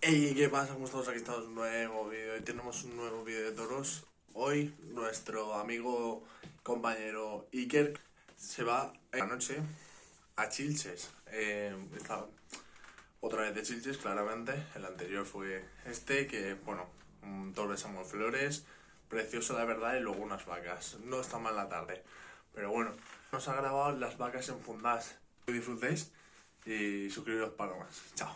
Hey, ¿qué pasa? ¿Cómo estamos? Aquí estamos en un nuevo vídeo y tenemos un nuevo vídeo de toros. Hoy nuestro amigo compañero Iker se va esta noche a Chilches. Está otra vez de Chilches, claramente. El anterior fue este, que bueno, un toro de Samuel Flores, precioso la verdad, y luego unas vacas. No está mal la tarde, pero bueno, nos ha grabado las vacas enfundadas. Que disfrutéis y suscribiros para más. Chao.